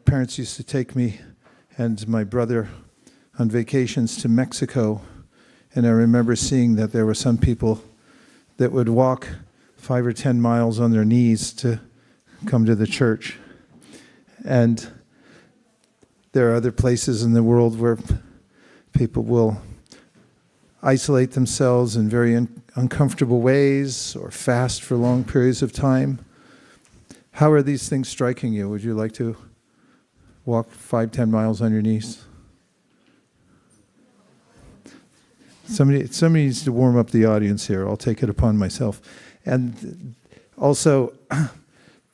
parents used to take me and my brother on vacations to Mexico, and I remember seeing that there were some people that would walk 5 or 10 miles on their knees to come to the church. And there are other places in the world where people will isolate themselves in very uncomfortable ways or fast for long periods of time. How are these things striking you? Would you like to walk 5, 10 miles on your knees? Somebody needs to warm up the audience here. I'll take it upon myself. And also,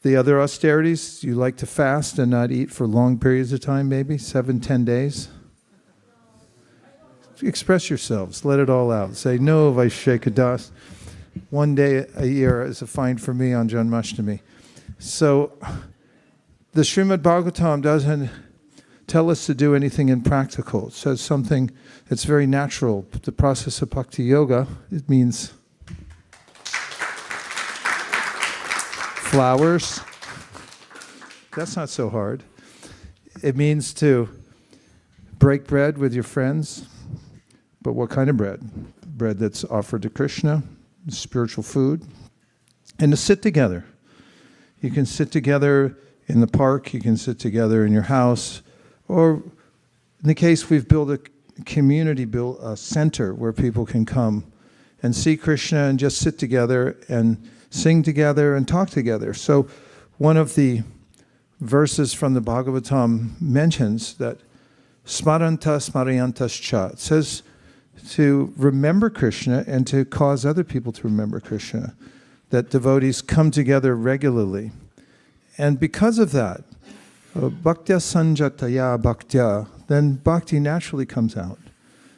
the other austerities, you like to fast and not eat for long periods of time, maybe 7, 10 days? Express yourselves. Let it all out. Say, no, Vaiśeṣika Dāsa. 1 day a year is fine for me on Janmashtami. So, the Srimad Bhagavatam doesn't tell us to do anything impractical. It says something that's very natural. The process of bhakti yoga, it means flowers. That's not so hard. It means to break bread with your friends. But what kind of bread? Bread that's offered to Kṛṣṇa, spiritual food. And to sit together. You can sit together in the park, you can sit together in your house, or in the case we've built a community, built a center where people can come and see Kṛṣṇa and just sit together and sing together and talk together. So one of the verses from the Bhagavatam mentions that smaranta smarayantascha. It says to remember Kṛṣṇa and to cause other people to remember Kṛṣṇa, that devotees come together regularly. And because of that, bhaktya sanjataya bhaktya, then bhakti naturally comes out.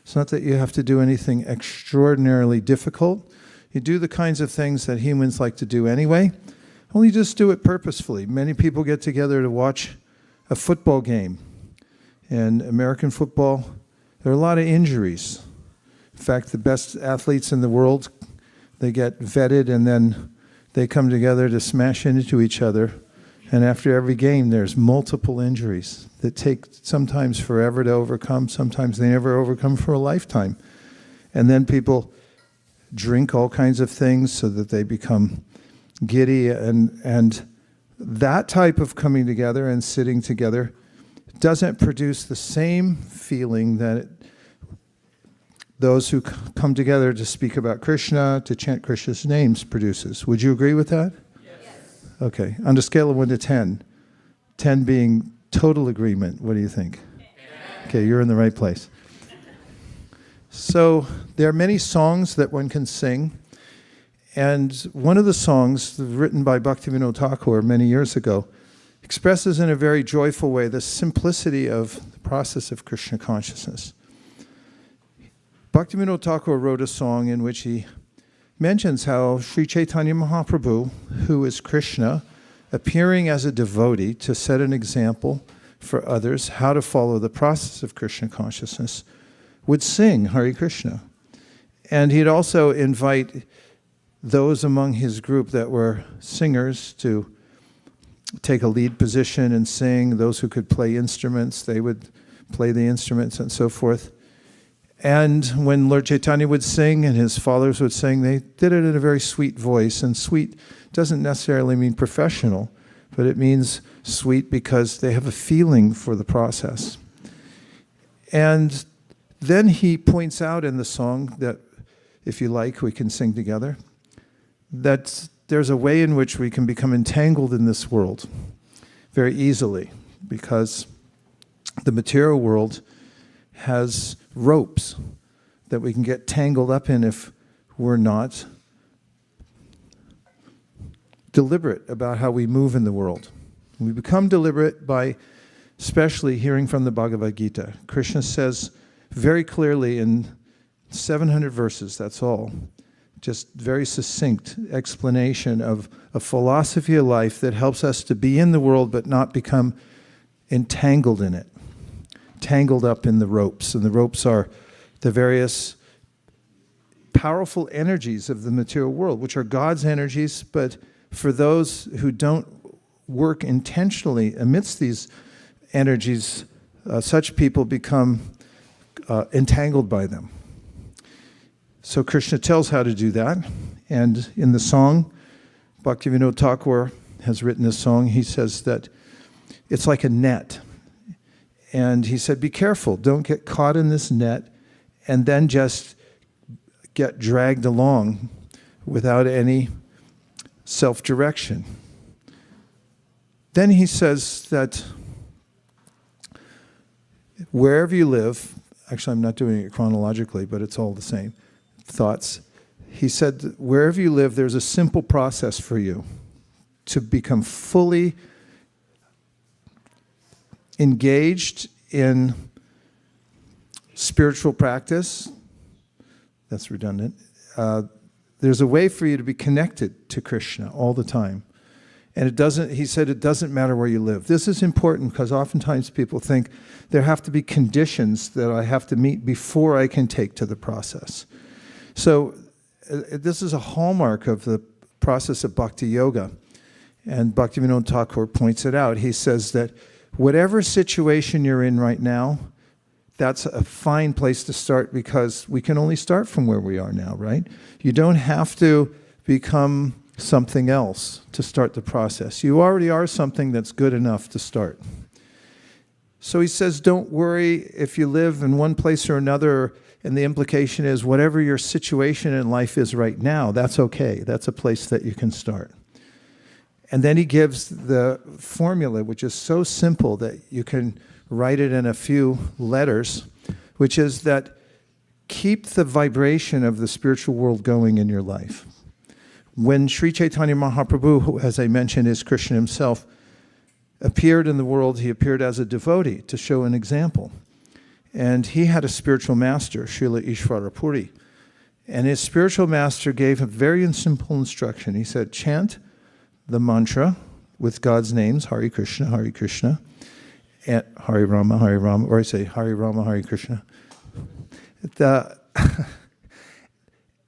It's not that you have to do anything extraordinarily difficult. You do the kinds of things that humans like to do anyway, only just do it purposefully. Many people get together to watch a football game. In American football, there are a lot of injuries. In fact, the best athletes in the world, they get vetted and then they come together to smash into each other. And after every game, there's multiple injuries that take sometimes forever to overcome. Sometimes they never overcome for a lifetime. And then people drink all kinds of things so that they become giddy. And that type of coming together and sitting together doesn't produce the same feeling that those who come together to speak about Kṛṣṇa, to chant Krishna's names produces. Would you agree with that? Okay, on a scale of 1 to 10, 10 being total agreement, what do you think? Okay, you're in the right place. So there are many songs that one can sing, and one of the songs written by Bhaktivinoda Thakur many years ago expresses in a very joyful way the simplicity of the process of Krishna consciousness. Bhaktivinoda Thakur wrote a song in which he mentions how Sri Chaitanya Mahaprabhu, who is Kṛṣṇa, appearing as a devotee to set an example for others how to follow the process of Krishna consciousness, would sing Hare Krishna. And he'd also invite those among his group that were singers to take a lead position and sing. Those who could play instruments, they would play the instruments and so forth. And when Lord Chaitanya would sing and his followers would sing, they did it in a very sweet voice. And sweet doesn't necessarily mean professional, but it means sweet because they have a feeling for the process. And then he points out in the song that, if you like, we can sing together, that there's a way in which we can become entangled in this world very easily, because the material world has ropes that we can get tangled up in if we're not deliberate about how we move in the world. We become deliberate by especially hearing from the Bhagavad-gītā. Krishna says very clearly in 700 verses, that's all, just very succinct explanation of a philosophy of life that helps us to be in the world but not become entangled in it. Tangled up in the ropes, and the ropes are the various powerful energies of the material world, which are God's energies, but for those who don't work intentionally amidst these energies, such people become entangled by them. So Krishna tells how to do that. And in the song, Bhaktivinoda Thakur has written this song. He says that it's like a net. And he said, be careful. Don't get caught in this net and then just get dragged along without any self-direction. Then he says that wherever you live, actually I'm not doing it chronologically, but it's all the same thoughts. He said that wherever you live, there's a simple process for you to become fully engaged in spiritual practice. That's redundant. There's a way for you to be connected to Krishna all the time. And he said it doesn't matter where you live. This is important because oftentimes people think there have to be conditions that I have to meet before I can take to the process. So this is a hallmark of the process of bhakti yoga. And Bhaktivinoda Thakur points it out. He says that whatever situation you're in right now, that's a fine place to start because we can only start from where we are now, right? You don't have to become something else to start the process. You already are something that's good enough to start. So he says, don't worry if you live in one place or another, and the implication is whatever your situation in life is right now, that's okay. That's a place that you can start. And then he gives the formula, which is so simple that you can write it in a few letters, which is that keep the vibration of the spiritual world going in your life. When Sri Chaitanya Mahaprabhu, who, as I mentioned, is Krishna himself, appeared in the world, he appeared as a devotee to show an example. And he had a spiritual master, Srila Ishvara Puri. And his spiritual master gave him very simple instruction. He said, chant the mantra with God's names, Hare Krishna, and Hare Rama, or I say Hare Rama, Hare Krishna.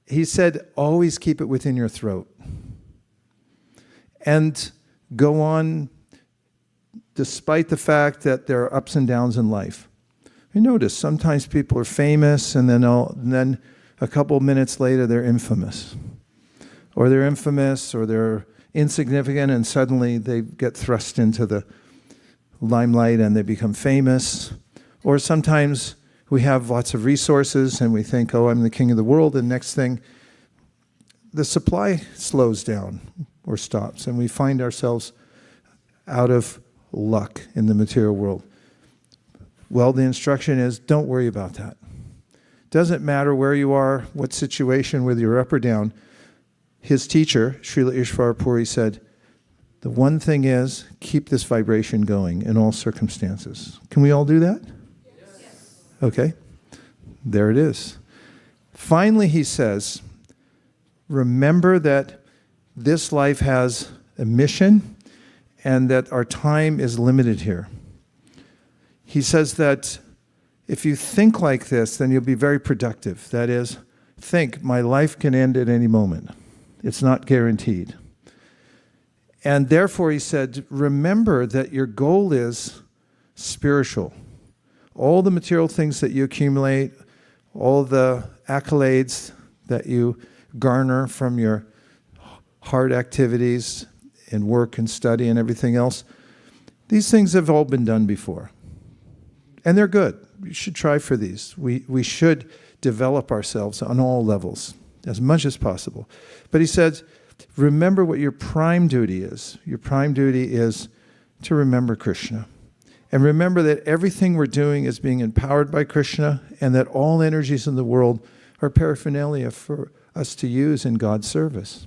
He said, always keep it within your throat. And go on despite the fact that there are ups and downs in life. You notice sometimes people are famous and then a couple of minutes later they're infamous. Or they're insignificant and suddenly they get thrust into the limelight and they become famous. Or sometimes we have lots of resources and we think, oh, I'm the king of the world, and next thing, the supply slows down or stops and we find ourselves out of luck in the material world. Well, the instruction is, don't worry about that. Doesn't matter where you are, what situation, whether you're up or down. His teacher, Srila Ishvara Puri, said, the one thing is, keep this vibration going in all circumstances. Can we all do that? Yes. Okay, there it is. Finally, he says, remember that this life has a mission and that our time is limited here. He says that if you think like this, then you'll be very productive. That is, think, my life can end at any moment. It's not guaranteed. And therefore, he said, remember that your goal is spiritual. All the material things that you accumulate, all the accolades that you garner from your hard activities and work and study and everything else, these things have all been done before. And they're good. You should try for these. We should develop ourselves on all levels as much as possible. But he said, remember what your prime duty is. Your prime duty is to remember Krishna. And remember that everything we're doing is being empowered by Krishna and that all energies in the world are paraphernalia for us to use in God's service.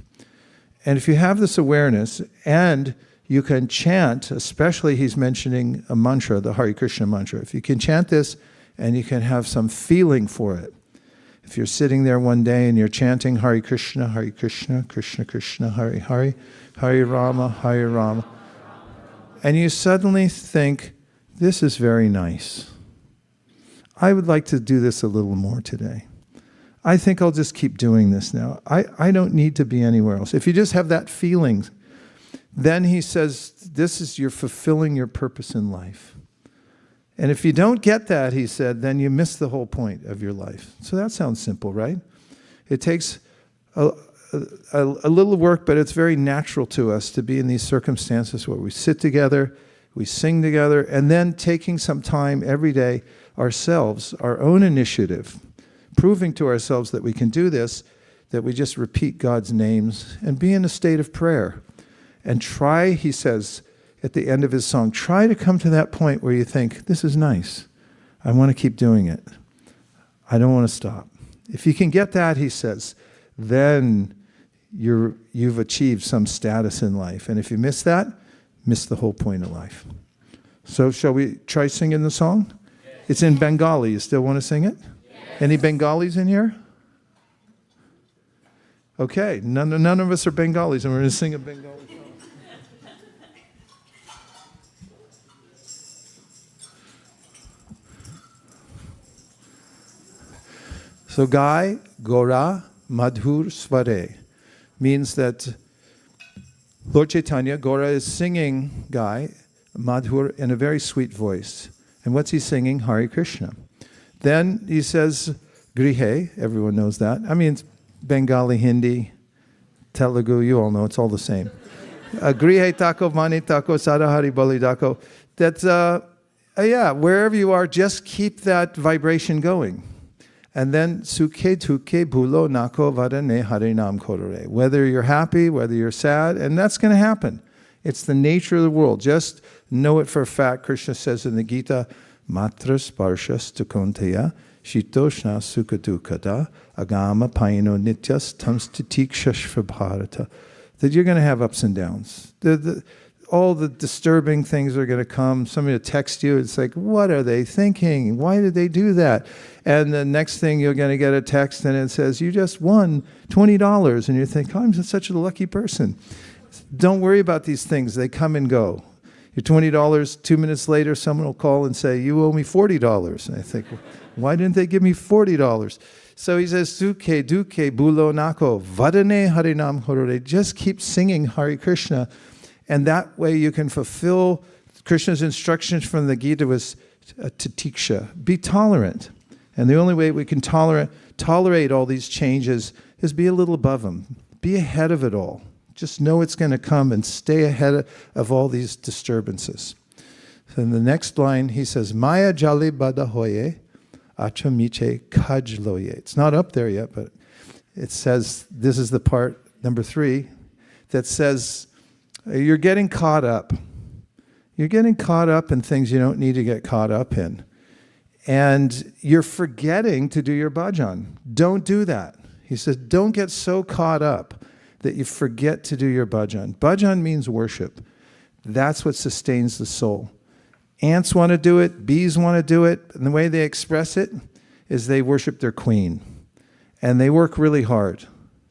And if you have this awareness and you can chant, especially he's mentioning a mantra, the Hare Krishna mantra. If you can chant this and you can have some feeling for it. If you're sitting there one day and you're chanting Hare Krishna, Krishna Krishna, Hare Hare, Hare Rama, and you suddenly think, this is very nice. I would like to do this a little more today. I think I'll just keep doing this now. I don't need to be anywhere else. If you just have that feeling, then he says, you're fulfilling your purpose in life. And if you don't get that, he said, then you miss the whole point of your life. So that sounds simple, right? It takes a little work, but it's very natural to us to be in these circumstances where we sit together, we sing together, and then taking some time every day ourselves, our own initiative, proving to ourselves that we can do this, that we just repeat God's names and be in a state of prayer. And try, he says at the end of his song, try to come to that point where you think, this is nice. I want to keep doing it. I don't want to stop. If you can get that, he says, then you've achieved some status in life. And if you miss that, miss the whole point of life. So shall we try singing the song? Yes. It's in Bengali. You still want to sing it? Yes. Any Bengalis in here? Okay, none of us are Bengalis, and we're going to sing a Bengali song. So Gai Gora Madhur Svare means that Lord Chaitanya, Gora, is singing Gai Madhur in a very sweet voice. And what's he singing? Hare Krishna. Then he says Grihe, everyone knows that. I mean, it's Bengali, Hindi, Telugu, you all know, it's all the same. Grihe tako, mani tako, sadahari bali tako. That's, wherever you are, just keep that vibration going. And then sukhī dukkhe bhulo nako vadane harinam korore. Whether you're happy, whether you're sad, and that's going to happen. It's the nature of the world. Just know it for a fact. Krishna says in the Gita, matra sparshas tukonteya shitoshna sukha-dukkha agama paino nityas tamstitikshashva bharata. That you're going to have ups and downs. All the disturbing things are going to come. Somebody will text you. It's like, what are they thinking? Why did they do that? And the next thing you're going to get a text and it says, you just won $20. And you think, oh, I'm such a lucky person. Don't worry about these things. They come and go. Your $20, 2 minutes later, someone will call and say, you owe me $40. And I think, why didn't they give me $40? So he says, sukhī dukkhe bhulo nako vadane harinam korore. Just keep singing Hare Krishna. And that way you can fulfill Krishna's instructions from the Gita was titiksha. Be tolerant. And the only way we can tolerate all these changes is be a little above them. Be ahead of it all. Just know it's going to come and stay ahead of all these disturbances. So in the next line, he says, Maya jali bada hoye, achamiche kajloye. It's not up there yet, but it says, this is the part, number 3, that says, you're getting caught up. You're getting caught up in things you don't need to get caught up in. And you're forgetting to do your bhajan. Don't do that. He says, don't get so caught up that you forget to do your bhajan. Bhajan means worship. That's what sustains the soul. Ants want to do it. Bees want to do it. And the way they express it is they worship their queen. And they work really hard.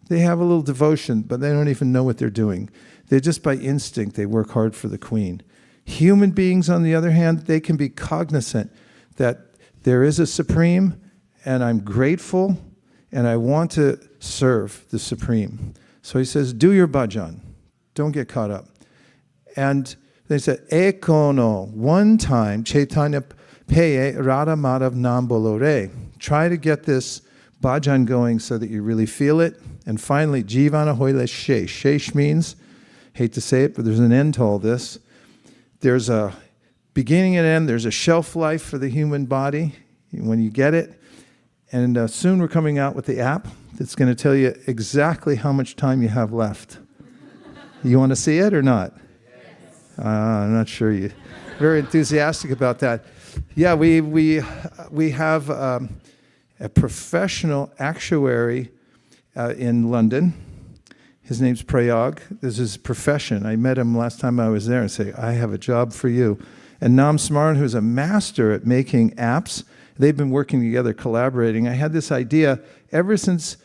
They have a little devotion, but they don't even know what they're doing. They're just by instinct, they work hard for the queen. Human beings, on the other hand, they can be cognizant that there is a supreme, and I'm grateful, and I want to serve the supreme. So he says, do your bhajan. Don't get caught up. And they said, Ekono, one time, Chaitanya peye Radha Madhav nam bolore. Try to get this bhajan going so that you really feel it. And finally, jivana hoile shesh. Shesh means, hate to say it, but there's an end to all this. There's a beginning and end. There's a shelf life for the human body when you get it. And soon we're coming out with the app that's going to tell you exactly how much time you have left. You want to see it or not? Yes. I'm not sure you're very enthusiastic about that. Yeah, we have a professional actuary in London. His name's Prayag. This is his profession. I met him last time I was there and say, I have a job for you. And Nam Smaran, who's a master at making apps, they've been working together, collaborating. I had this idea ever since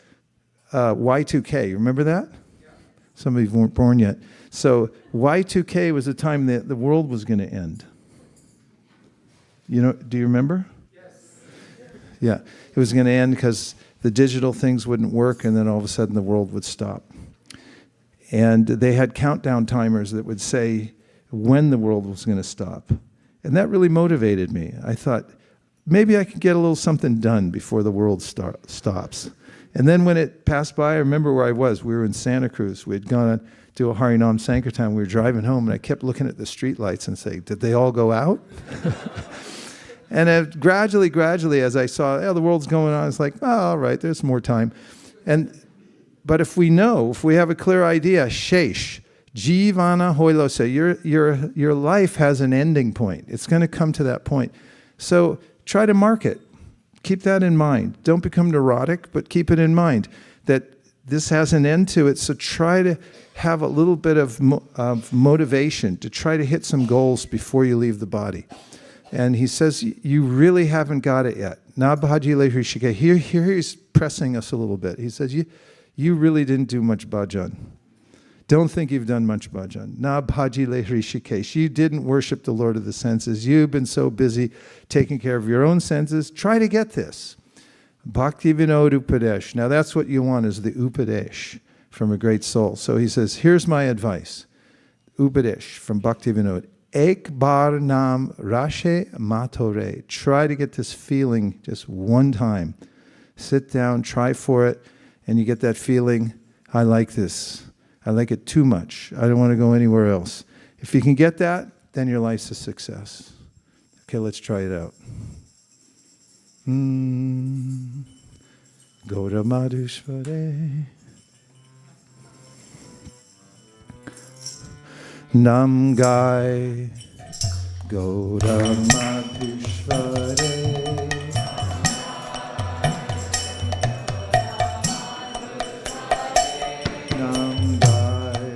Y2K. You remember that? Yeah. Some of you weren't born yet. So Y2K was the time that the world was going to end. You know, do you remember? Yes. Yeah. It was going to end because the digital things wouldn't work, and then all of a sudden the world would stop. And they had countdown timers that would say when the world was going to stop. And that really motivated me. I thought, maybe I could get a little something done before the world stops. And then when it passed by, I remember where I was. We were in Santa Cruz. We had gone to do a Harinam Sankirtan. We were driving home, and I kept looking at the street lights and saying, did they all go out? And gradually, as I saw, the world's going on, it's like, oh, all right, there's more time. But if we have a clear idea, shesh, jivana hoilose, your life has an ending point. It's going to come to that point. So try to mark it. Keep that in mind. Don't become neurotic, but keep it in mind that this has an end to it. So try to have a little bit of motivation to try to hit some goals before you leave the body. And he says, you really haven't got it yet. Na bhajile hrishike. Here he's pressing us a little bit. He says, you really didn't do much bhajan. Don't think you've done much bhajan. Na bhajile hrishikesh. You didn't worship the Lord of the senses. You've been so busy taking care of your own senses. Try to get this. Bhakti vinod upadesh. Now that's what you want, is the upadesh from a great soul. So he says, here's my advice. Upadesh from Bhakti vinod. Ek bar nam rashe matore. Try to get this feeling just one time. Sit down, try for it, and you get that feeling, I like this. I like it too much. I don't want to go anywhere else. If you can get that, then your life's a success. Okay, let's try it out. Gaura Madhushvare. Nam Gai Gaura Madhushvare. Nam Gai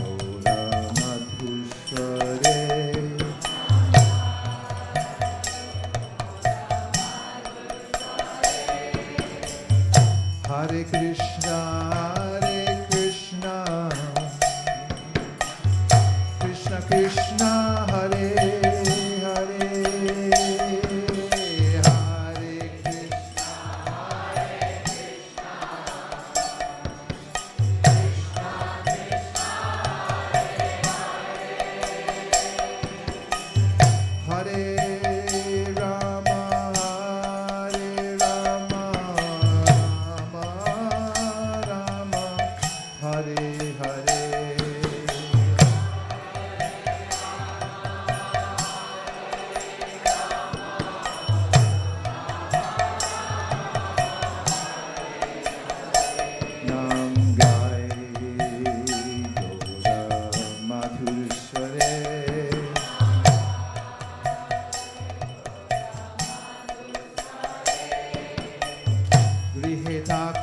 Gaura Madhushvare. Hare Krishna. Krishna, Hare Hare, Hare Krishna, Hare Krishna, Krishna Krishna, Hare Hare, Hare Rama, Rama Rama, Hare Hare. Hare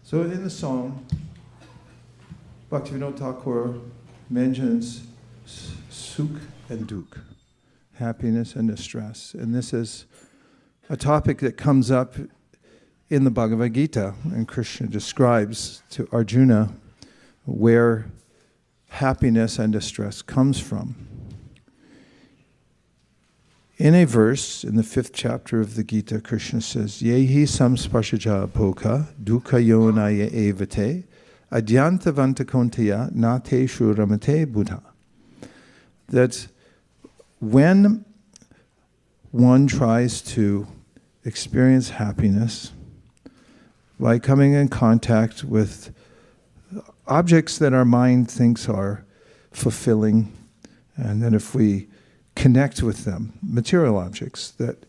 So in the song, Bhaktivinoda Thakur mentions sukh and dukh, happiness and distress. And this is a topic that comes up in the Bhagavad-gītā, and Krishna describes to Arjuna where happiness and distress comes from. In a verse, in the 5th chapter of the Gita, Krishna says, Yehi samsparshaja bhoka dukkha yonaya evate adyantavanta kontaya nate shuramate buddha. That when one tries to experience happiness by coming in contact with objects that our mind thinks are fulfilling, and then if we connect with them, material objects, that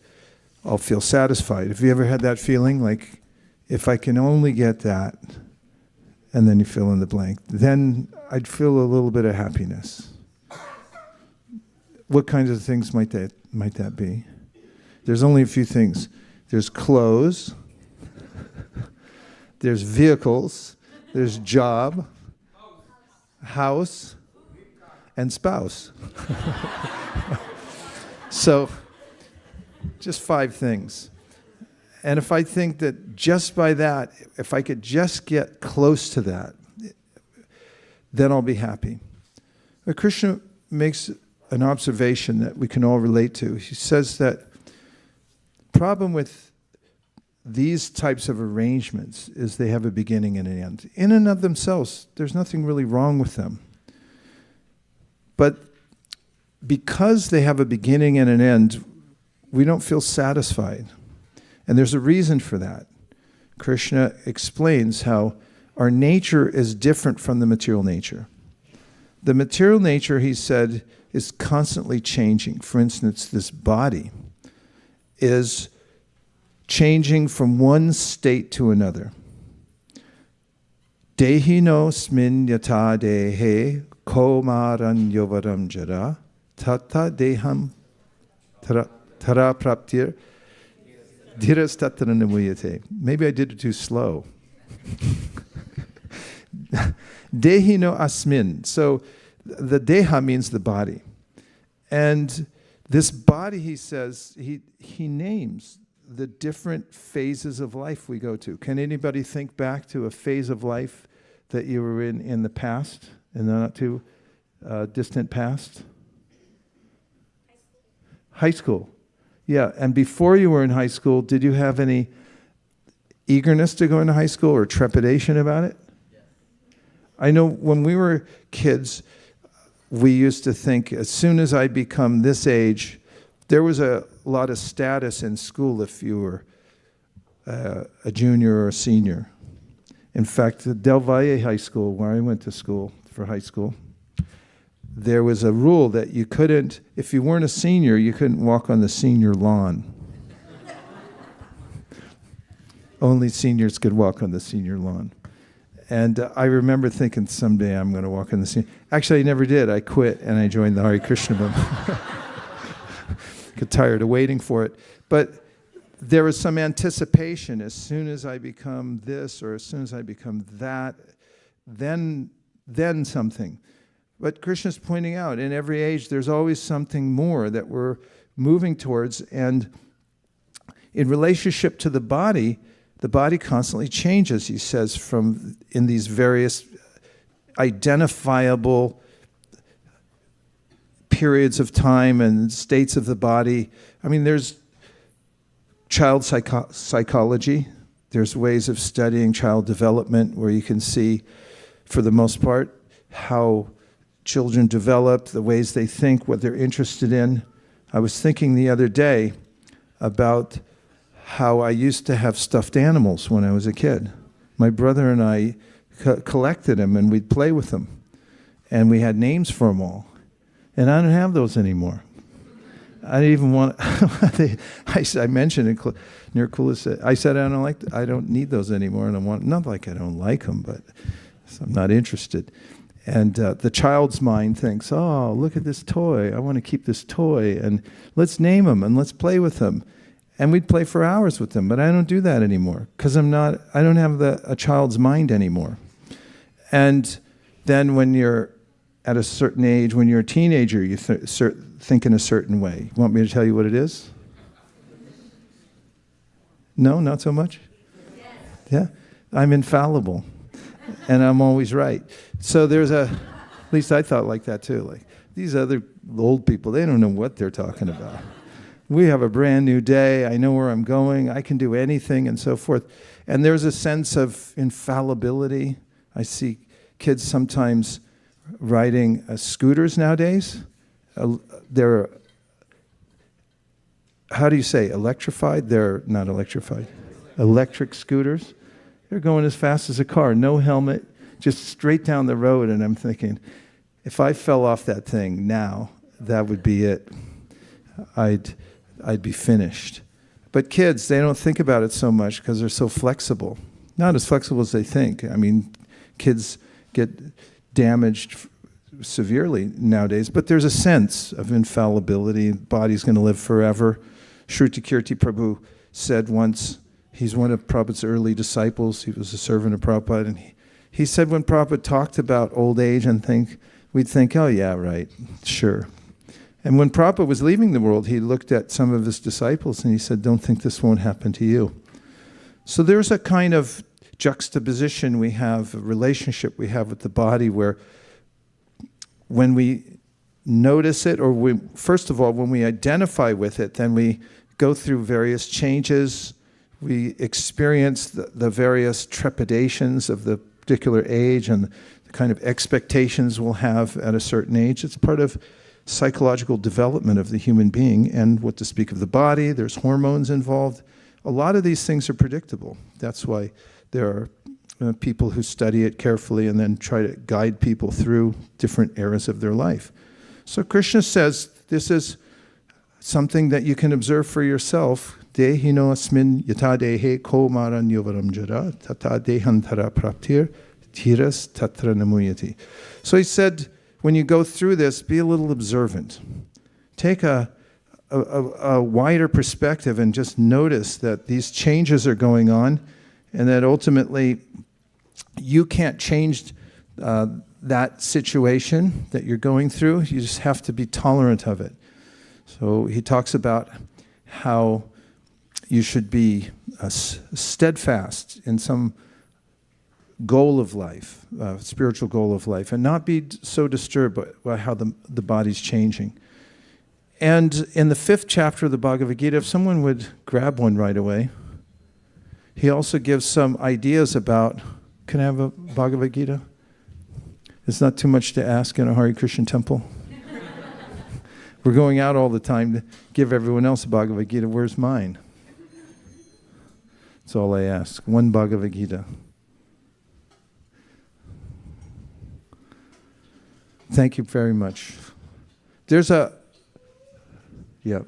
I'll feel satisfied. Have you ever had that feeling, like, if I can only get that, and then you fill in the blank, then I'd feel a little bit of happiness. What kinds of things might that be? There's only a few things. There's clothes, there's vehicles, there's job, house, and spouse. So, just 5 things. And if I think that just by that, if I could just get close to that, then I'll be happy. But Krishna makes an observation that we can all relate to. He says that the problem with these types of arrangements is they have a beginning and an end. In and of themselves, there's nothing really wrong with them. But because they have a beginning and an end, we don't feel satisfied. And there's a reason for that. Krishna explains how our nature is different from the material nature. The material nature, he said, is constantly changing. For instance, this body is changing from one state to another. Dehino smin yata dehe komaran yovaram jara tata deham tara praptir dhiras tatra namuyate. Maybe I did it too slow. Dehino asmin. So the deha means the body. And this body, he says, he names the different phases of life we go to. Can anybody think back to a phase of life that you were in the past, in the not too distant past? High school. Yeah, and before you were in high school, did you have any eagerness to go into high school or trepidation about it? I know when we were kids, we used to think as soon as I become this age, there was a lot of status in school if you were a junior or a senior. In fact, the Del Valle High School, where I went to school for high school, there was a rule that you couldn't, if you weren't a senior, you couldn't walk on the senior lawn. Only seniors could walk on the senior lawn. And I remember thinking, someday I'm going to walk on the senior. Actually, I never did. I quit and I joined the Hare Krishna movement. Got tired of waiting for it. But there was some anticipation. As soon as I become this or as soon as I become that, then something. But Krishna's pointing out, in every age, there's always something more that we're moving towards. And in relationship to the body constantly changes, he says, from in these various identifiable periods of time and states of the body. I mean, there's child psychology. There's ways of studying child development where you can see, for the most part, how children develop, the ways they think, what they're interested in. I was thinking the other day about how I used to have stuffed animals when I was a kid. My brother and I collected them and we'd play with them. And we had names for them all. And I don't have those anymore. I didn't even want. I mentioned it near Kula. I said I don't need those anymore, and I want, not like I don't like them, but I'm not interested. And the child's mind thinks, "Oh, look at this toy! I want to keep this toy, and let's name them and let's play with them." And we'd play for hours with them, but I don't do that anymore because I don't have a child's mind anymore. And then when you're at a certain age, when you're a teenager, you think in a certain way. You want me to tell you what it is? No, not so much? Yeah? I'm infallible. And I'm always right. So at least I thought like that too. Like, these other old people, they don't know what they're talking about. We have a brand new day. I know where I'm going. I can do anything and so forth. And there's a sense of infallibility. I see kids sometimes riding scooters nowadays. They're, how do you say, electrified? They're not electrified. Electric scooters. They're going as fast as a car, no helmet, just straight down the road. And I'm thinking, if I fell off that thing now, that would be it. I'd be finished. But kids, they don't think about it so much because they're so flexible. Not as flexible as they think. I mean, kids get damaged severely nowadays, but there's a sense of infallibility. The body's going to live forever. Shruti Kirti Prabhu said once, he's one of Prabhupada's early disciples. He was a servant of Prabhupada, and he said when Prabhupada talked about old age we'd think, oh yeah, right, sure. And when Prabhupada was leaving the world, he looked at some of his disciples and he said, don't think this won't happen to you. So there's a kind of juxtaposition we have, a relationship we have with the body where when we notice it, or first of all, when we identify with it, then we go through various changes. We experience the various trepidations of the particular age and the kind of expectations we'll have at a certain age. It's part of psychological development of the human being, and what to speak of the body, there's hormones involved. A lot of these things are predictable. That's why there are people who study it carefully and then try to guide people through different eras of their life. So Krishna says this is something that you can observe for yourself. Dehino asmin yata dehe ko maran yovaram jara tata dehantara praptir tiras tatra namuyati. So he said, when you go through this, be a little observant. Take a wider perspective and just notice that these changes are going on and that ultimately you can't change that situation that you're going through. You just have to be tolerant of it. So he talks about how you should be steadfast in some goal of life, spiritual goal of life, and not be so disturbed by how the body's changing. And in the 5th chapter of the Bhagavad-gītā, if someone would grab one right away, he also gives some ideas about, can I have a Bhagavad-gītā? It's not too much to ask in a Hare Krishna temple. We're going out all the time to give everyone else a Bhagavad-gītā. Where's mine? That's all I ask. One Bhagavad-gītā. Thank you very much. There's a... Yeah.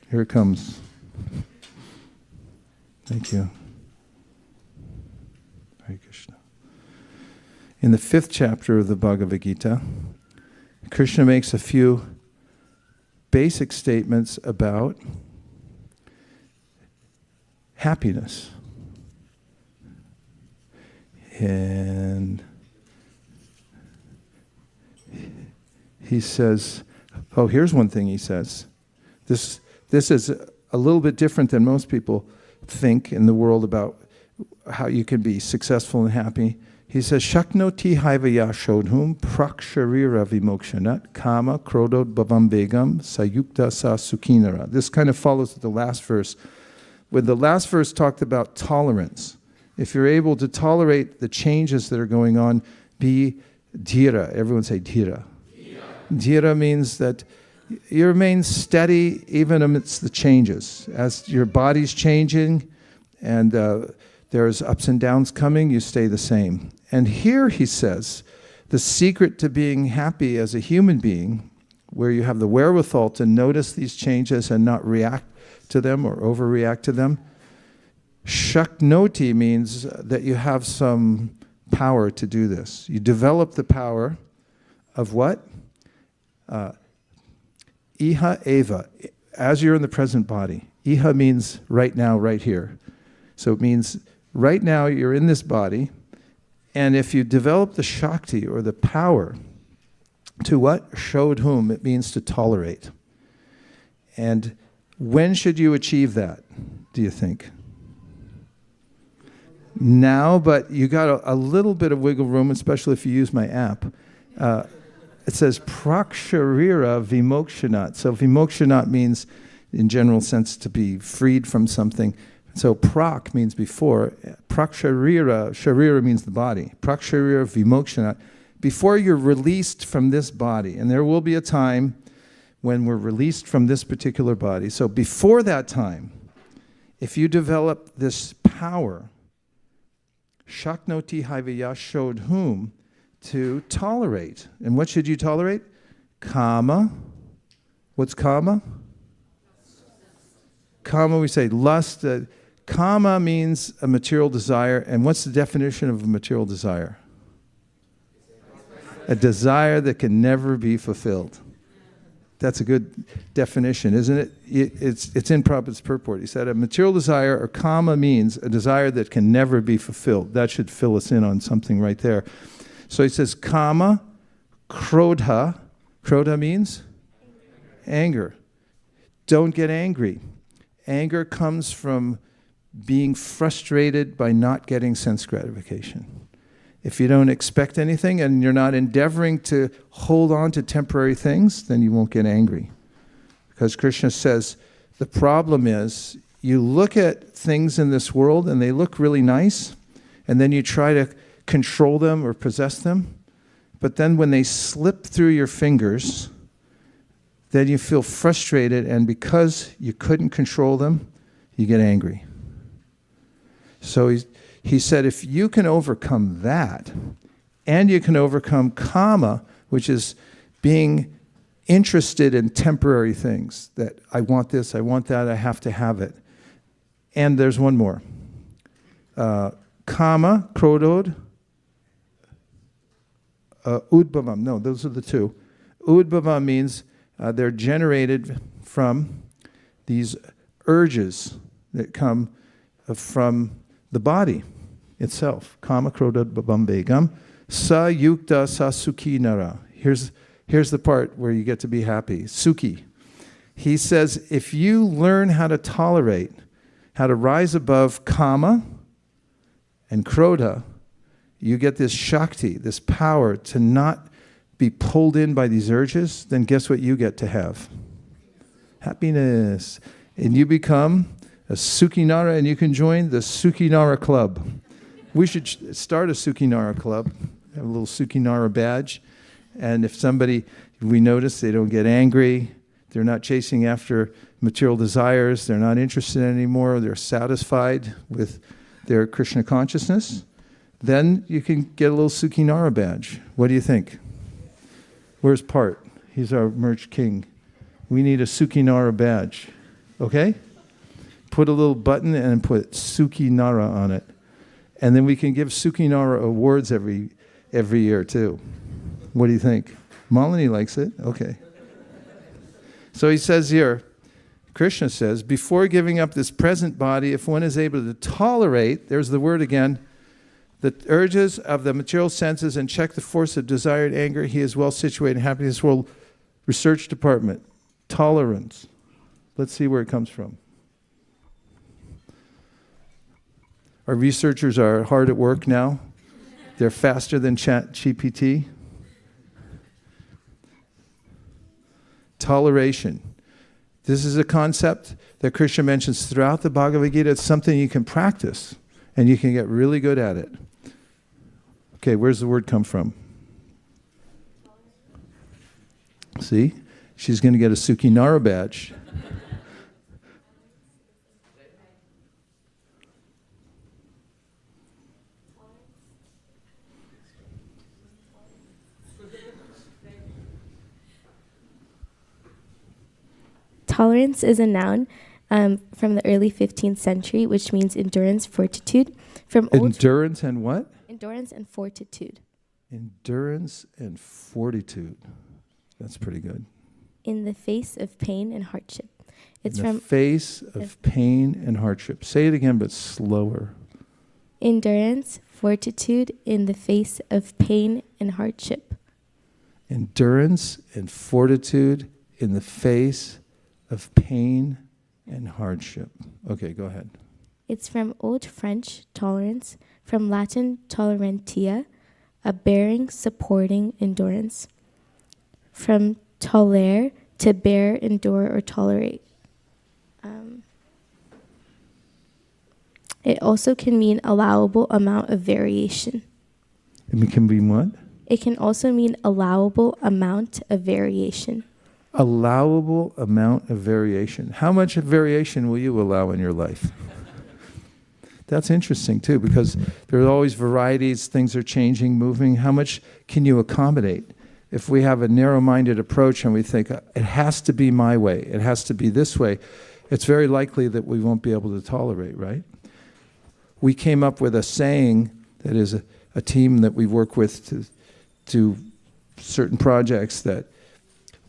Here it comes. Thank you. Hare Krishna. In the 5th chapter of the Bhagavad-gītā, Krishna makes a few basic statements about happiness. And he says, oh, here's one thing he says. This is a little bit different than most people think in the world about how you can be successful and happy. He says, śaknotīhaiva Soḍhuṁ prāk śarīra-vimokṣaṇāt kāma-krodhodbhavaṁ vegaṁ yuktaḥ sukhī. This kind of follows the last verse. When the last verse talked about tolerance, if you're able to tolerate the changes that are going on, be Dhīra. Everyone say Dhīra. Dhīra means that you remain steady even amidst the changes. As your body's changing and there's ups and downs coming, you stay the same. And here he says, the secret to being happy as a human being, where you have the wherewithal to notice these changes and not react to them or overreact to them. Shaknoti means that you have some power to do this. You develop the power of what? Iha eva, as you're in the present body. Iha means right now, right here. So it means right now you're in this body, and if you develop the Shakti, or the power, to what? Soḍhuṁ, it means to tolerate. And when should you achieve that, do you think? Now, but you got a little bit of wiggle room, especially if you use my app. It says prāk śarīra-vimokṣaṇāt. So vimokṣaṇāt means, in general sense, to be freed from something. So prāk means before. Prāk śarīra means the body. Prāk śarīra-vimokṣaṇāt. Before you're released from this body, and there will be a time when we're released from this particular body. So before that time, if you develop this power, śaknotīhaiva Soḍhuṁ, to tolerate. And what should you tolerate? Kāma. What's kāma? Kāma, we say lust. Kāma means a material desire. And what's the definition of a material desire? A desire that can never be fulfilled. That's a good definition, isn't it? It's in Prabhupada's purport. He said a material desire, or kāma, means a desire that can never be fulfilled. That should fill us in on something right there. So he says kāma-krodha. Krodha means anger. Don't get angry. Anger comes from being frustrated by not getting sense gratification. If you don't expect anything and you're not endeavoring to hold on to temporary things, then you won't get angry. Because Krishna says the problem is you look at things in this world and they look really nice, and then you try to control them or possess them, but then when they slip through your fingers, then you feel frustrated, and because you couldn't control them, you get angry. So he said, if you can overcome that, and you can overcome kāma, which is being interested in temporary things, that I want this, I want that, I have to have it. And there's one more. Kāma-krodhodbhavaṁ. No, those are the two. Udbhavam means they're generated from these urges that come from the body itself. Kāma-krodhodbhavaṁ vegaṁ yuktaḥ sukhī naraḥ. Here's the part where you get to be happy. Sukhī. He says, if you learn how to tolerate, how to rise above kāma and krodha, you get this Shakti, this power to not be pulled in by these urges, then guess what you get to have? Happiness. and you become a sukhī and you can join the sukhī club. We should start a sukhī club, have a little sukhī badge, and if we notice they don't get angry, they're not chasing after material desires, they're not interested anymore, they're satisfied with their Krishna consciousness, then you can get a little sukhī badge. What do you think? Where's Part? He's our merch king. We need a sukhī badge. Okay? Put a little button and put sukhī on it. And then we can give sukhī awards every year too. What do you think? Malini likes it? Okay. So he says here, Krishna says, before giving up this present body, if one is able to tolerate, there's the word again, the urges of the material senses and check the force of desire and anger, he is well situated in happiness world. Research department, tolerance. Let's see where it comes from. Our researchers are hard at work now. They're faster than ChatGPT. Toleration. This is a concept that Krishna mentions throughout the Bhagavad-gītā. It's something you can practice, and you can get really good at it. Okay, where's the word come from? See? She's going to get a sukhī badge. Tolerance is a noun from the early 15th century, which means endurance, fortitude. Endurance and what? Endurance and fortitude. Endurance and fortitude. That's pretty good. In the face of pain and hardship. It's in the face of pain and hardship. Say it again, but slower. Endurance, fortitude in the face of pain and hardship. Endurance and fortitude in the face of pain and hardship. Okay, go ahead. It's from Old French, tolerance, from Latin tolerantia, a bearing, supporting, endurance. From tolere, to bear, endure, or tolerate. It also can mean allowable amount of variation. It can mean what? It can also mean allowable amount of variation. Allowable amount of variation. How much variation will you allow in your life? That's interesting too, because there are always varieties, things are changing, moving. How much can you accommodate? If we have a narrow-minded approach and we think, it has to be my way, it has to be this way, it's very likely that we won't be able to tolerate, right? We came up with a saying that is a team that we work with to do certain projects, that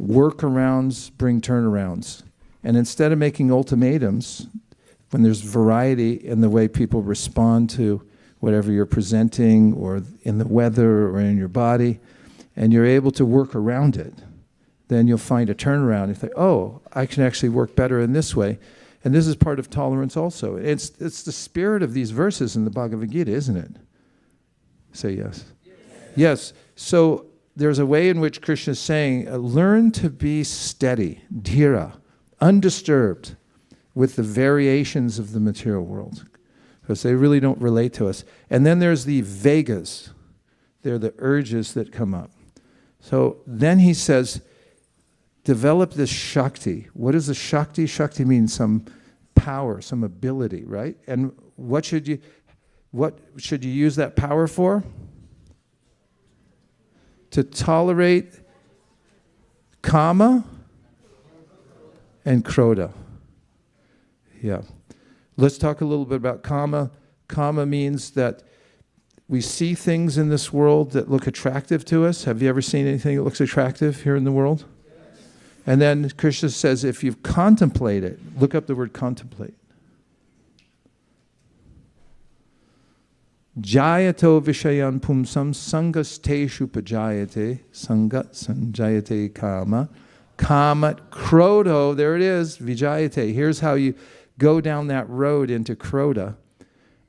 workarounds bring turnarounds. And instead of making ultimatums, when there's variety in the way people respond to whatever you're presenting, or in the weather, or in your body, and you're able to work around it, then you'll find a turnaround. You think, oh, I can actually work better in this way. And this is part of tolerance also. It's the spirit of these verses in the Bhagavad-gītā, isn't it? Say yes. Yes. So there's a way in which Krishna is saying, learn to be steady, Dhīra, undisturbed with the variations of the material world, because they really don't relate to us. And then there's the vegas. They're the urges that come up. So then he says, develop this Shakti. What is the Shakti? Shakti means some power, some ability, right? And what should you use that power for? To tolerate kāma and krodha. Yeah. Let's talk a little bit about kāma. Kāma means that we see things in this world that look attractive to us. Have you ever seen anything that looks attractive here in the world? Yes. And then Krishna says, if you contemplate it, look up the word contemplate. Jayato vishayan pumsam sangasteshu pajayate sangat sanjayate kāma kāma-krodho, there it is, vijayate. Here's how you go down that road into krodha.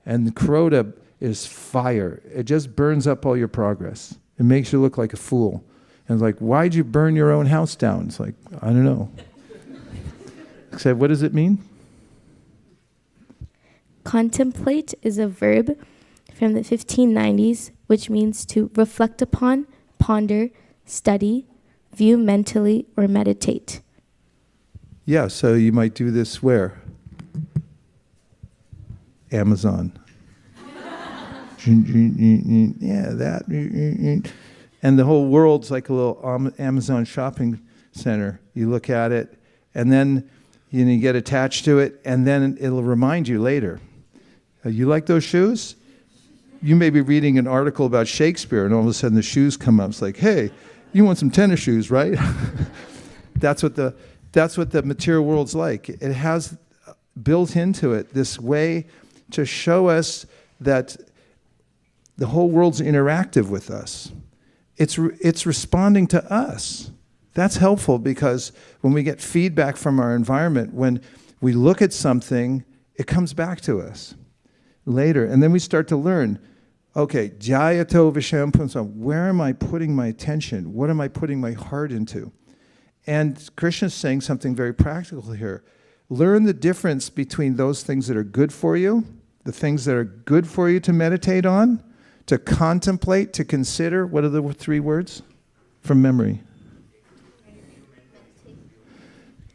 And krodha is fire. It just burns up all your progress. It makes you look like a fool. And it's like, why'd you burn your own house down? It's like, I don't know. Except, what does it mean? Contemplate is a verb from the 1590s, which means to reflect upon, ponder, study, view mentally, or meditate. Yeah, so you might do this where? Amazon. Yeah, that. And the whole world's like a little Amazon shopping center. You look at it, and then you get attached to it, and then it'll remind you later. You like those shoes? You may be reading an article about Shakespeare, and all of a sudden the shoes come up. It's like, hey, you want some tennis shoes, right? That's what the material world's like. It has built into it this way to show us that the whole world's interactive with us. It's responding to us. That's helpful because when we get feedback from our environment, when we look at something, it comes back to us later. And then we start to learn, okay, jayato vishayam punsam, where am I putting my attention? What am I putting my heart into? And Krishna's saying something very practical here. Learn the difference between those things that are good for you, the things that are good for you to meditate on, to contemplate, to consider. What are the three words from memory?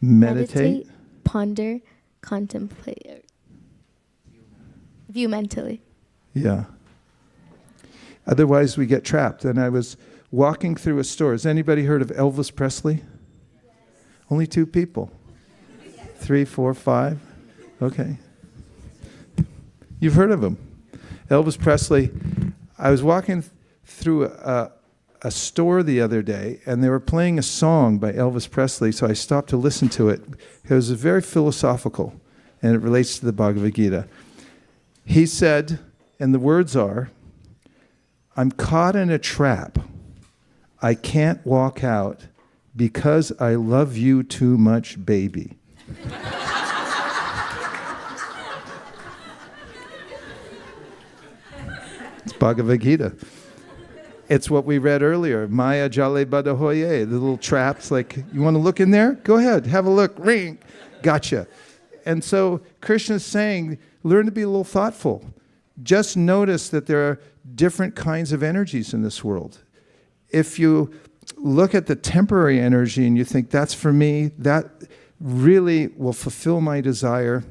Meditate, ponder, contemplate, view mentally. Yeah. Otherwise, we get trapped. And I was walking through a store. Has anybody heard of Elvis Presley? Only 2 people. 3, 4, 5. Okay. You've heard of him. Elvis Presley. I was walking through a store the other day, and they were playing a song by Elvis Presley, so I stopped to listen to it. It was very philosophical, and it relates to the Bhagavad-gītā. He said, and the words are, I'm caught in a trap. I can't walk out because I love you too much, baby. It's Bhagavad-gītā. It's what we read earlier. Maya jale badahoye, the little traps, like, you want to look in there? Go ahead, have a look. Ring. Gotcha. And so Krishna's saying, learn to be a little thoughtful. Just notice that there are different kinds of energies in this world. If you look at the temporary energy and you think, that's for me, that really will fulfill my desire,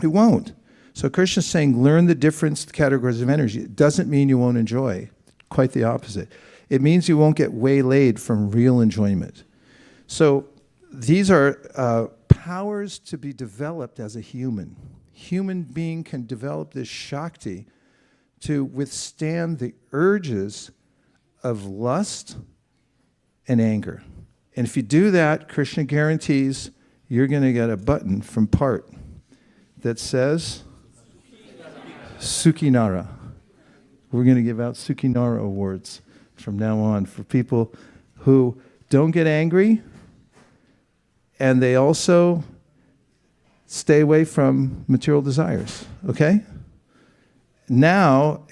it won't. So Krishna's saying, learn the different categories of energy. It doesn't mean you won't enjoy. Quite the opposite. It means you won't get waylaid from real enjoyment. So these are powers to be developed as a human. Human being can develop this Shakti to withstand the urges of lust and anger. And if you do that, Krishna guarantees you're going to get a button from Part that says, Sukhī naraḥ. We're going to give out Sukhī naraḥ awards from now on for people who don't get angry, and they also stay away from material desires. Okay? Now,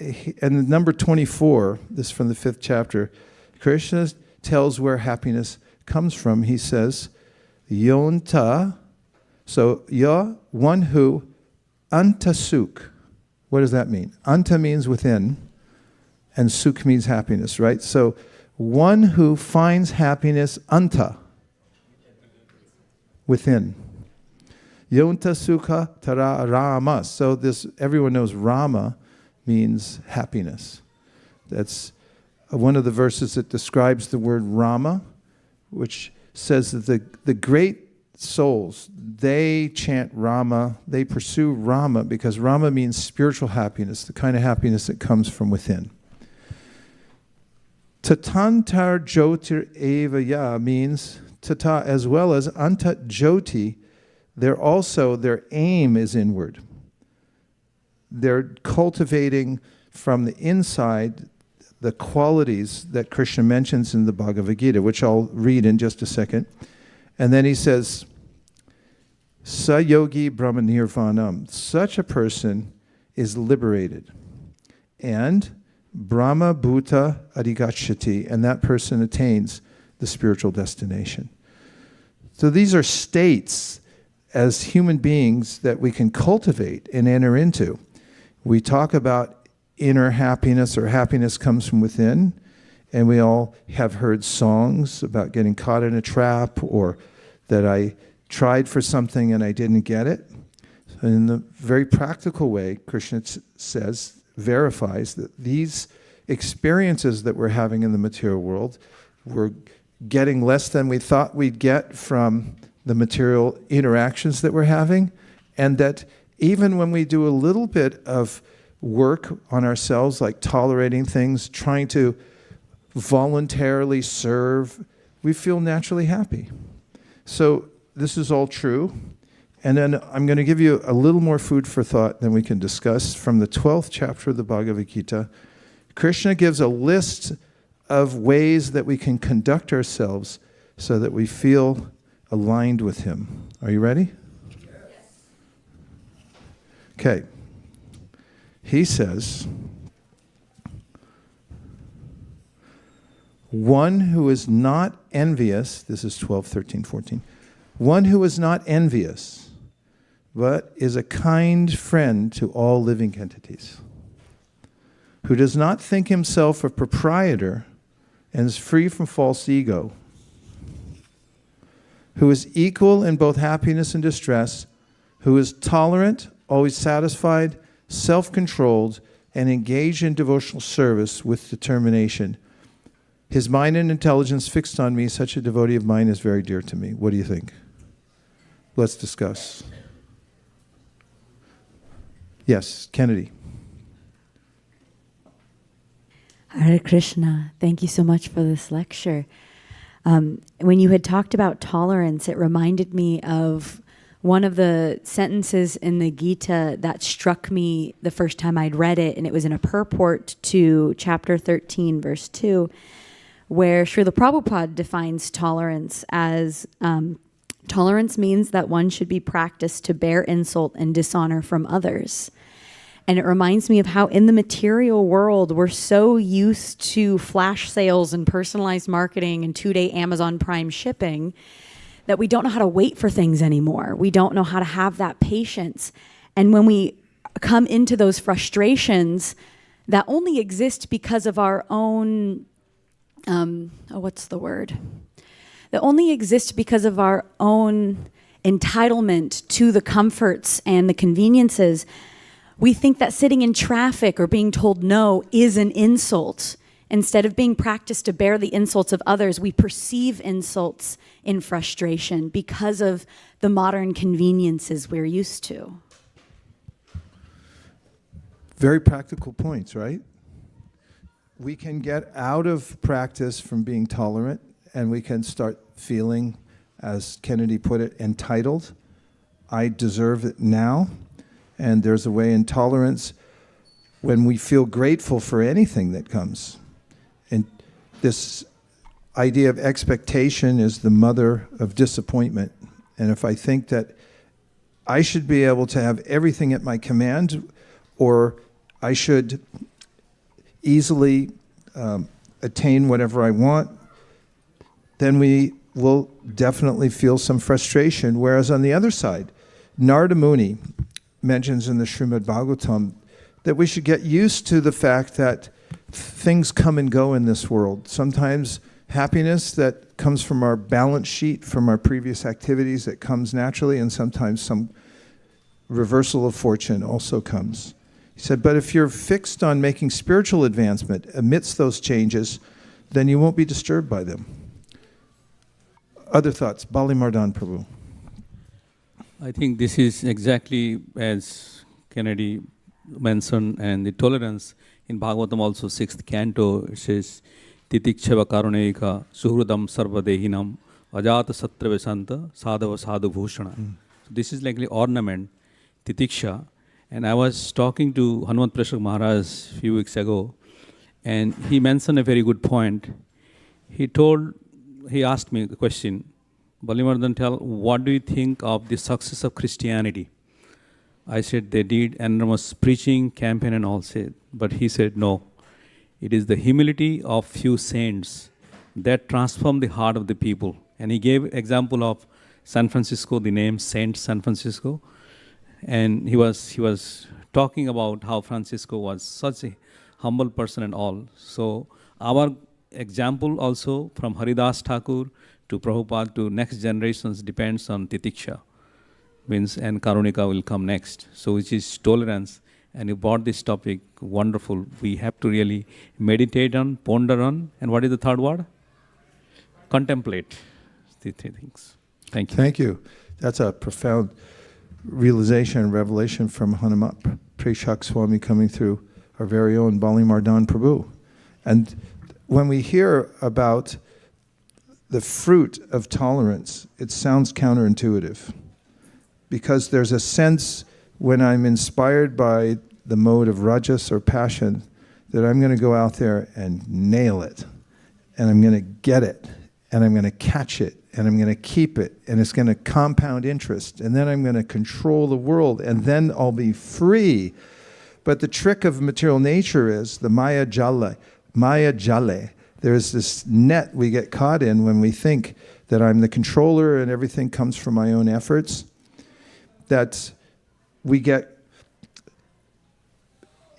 and number 24, this is from the 5th chapter, Krishna tells where happiness comes from. He says, Yonta, so ya, one who, anta sukh. What does that mean? Anta means within, and sukh means happiness, right? So one who finds happiness anta, within. Yonta sukha tara rama. So this, everyone knows Rama means happiness. That's one of the verses that describes the word Rama, which says that the great souls, they chant Rama, they pursue Rama because Rama means spiritual happiness, the kind of happiness that comes from within. Tatantar jyotir eva ya means tata as well as antat jyoti. Their aim is inward. They're cultivating from the inside the qualities that Krishna mentions in the Bhagavad-gītā, which I'll read in just a second. And then he says, Sa yogi brahma nirvanam. Such a person is liberated. And Brahma Bhuta Adhigacchati, and that person attains the spiritual destination. So these are states as human beings that we can cultivate and enter into. We talk about inner happiness, or happiness comes from within, and we all have heard songs about getting caught in a trap, or that I tried for something and I didn't get it. In the very practical way, Kṛṣṇa says, verifies that these experiences that we're having in the material world, we're getting less than we thought we'd get from the material interactions that we're having, and that even when we do a little bit of work on ourselves, like tolerating things, trying to voluntarily serve, we feel naturally happy. So this is all true. And then I'm going to give you a little more food for thought than we can discuss from the 12th chapter of the Bhagavad-gītā. Kṛṣṇa gives a list of ways that we can conduct ourselves so that we feel aligned with him. Are you ready? Yes. Okay. He says, one who is not envious, this is 12, 13, 14, one who is not envious, but is a kind friend to all living entities, who does not think himself a proprietor and is free from false ego, who is equal in both happiness and distress, who is tolerant, always satisfied, self-controlled, and engaged in devotional service with determination. His mind and intelligence fixed on me, such a devotee of mine is very dear to me. What do you think? Let's discuss. Yes, Kennedy. Hare Krishna, thank you so much for this lecture. When you had talked about tolerance, it reminded me of one of the sentences in the Gita that struck me the first time I'd read it, and it was in a purport to chapter 13, verse 2, where Srila Prabhupada defines tolerance as tolerance means that one should be practiced to bear insult and dishonor from others. And it reminds me of how in the material world, we're so used to flash sales and personalized marketing and 2-day Amazon Prime shipping that we don't know how to wait for things anymore. We don't know how to have that patience. And when we come into those frustrations that only exist because of our own, that only exist because of our own entitlement to the comforts and the conveniences, we think that sitting in traffic or being told no is an insult. Instead of being practiced to bear the insults of others, we perceive insults in frustration because of the modern conveniences we're used to. Very practical points, right? We can get out of practice from being tolerant, and we can start feeling, as Kennedy put it, entitled. I deserve it now. And there's a way in tolerance when we feel grateful for anything that comes. And this idea of expectation is the mother of disappointment. And if I think that I should be able to have everything at my command, or I should easily attain whatever I want, then we will definitely feel some frustration. Whereas on the other side, Narada Muni mentions in the Srimad Bhagavatam that we should get used to the fact that things come and go in this world. Sometimes happiness that comes from our balance sheet, from our previous activities, that comes naturally, and sometimes some reversal of fortune also comes. He said, but if you're fixed on making spiritual advancement amidst those changes, then you won't be disturbed by them. Other thoughts? Bali Mardan Prabhu. I think this is exactly as Kennedy mentioned, and the tolerance in Bhagavatam also 6th canto, it says, Titikshava karuneika suhridam sarvadehinam ajata satravesanta sadhava sadhu bhushana. So this is like the ornament, titiksha. And I was talking to Hanuman Prashak Maharaj a few weeks ago, and he mentioned a very good point. He asked me the question, Balimardhan, tell, what do you think of the success of Christianity? I said they did enormous preaching, campaign and all said. But he said no. It is the humility of few saints that transform the heart of the people. And he gave example of San Francisco, the name Saint San Francisco. And he was talking about how Francisco was such a humble person and all. So our example also from Haridas Thakur to Prabhupada to next generations depends on titiksha, means, and karunika will come next. So which is tolerance. And you brought this topic, wonderful. We have to really meditate on, ponder on, and what is the third word? Contemplate the three things. Thank you. Thank you. That's a profound realization and revelation from Hanumat Prashak Swami coming through our very own Bali Mardan Prabhu. And when we hear about the fruit of tolerance, it sounds counterintuitive. Because there's a sense when I'm inspired by the mode of rajas or passion that I'm going to go out there and nail it. And I'm going to get it. And I'm going to catch it. And I'm going to keep it. And it's going to compound interest. And then I'm going to control the world. And then I'll be free. But the trick of material nature is the Maya Jale. There's this net we get caught in when we think that I'm the controller and everything comes from my own efforts. That we get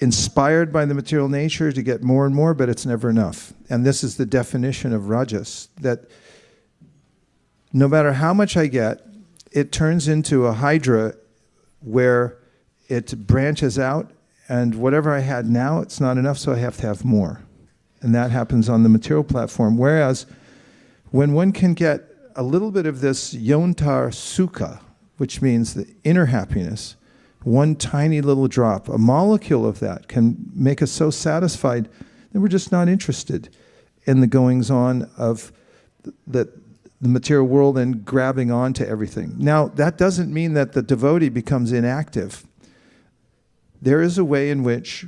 inspired by the material nature to get more and more, but it's never enough. And this is the definition of rajas, that no matter how much I get, it turns into a hydra where it branches out, and whatever I had now, it's not enough, so I have to have more. And that happens on the material platform. Whereas when one can get a little bit of this yontar sukha, which means the inner happiness, one tiny little drop, a molecule of that can make us so satisfied that we're just not interested in the goings-on of the material world and grabbing onto everything. Now, that doesn't mean that the devotee becomes inactive. There is a way in which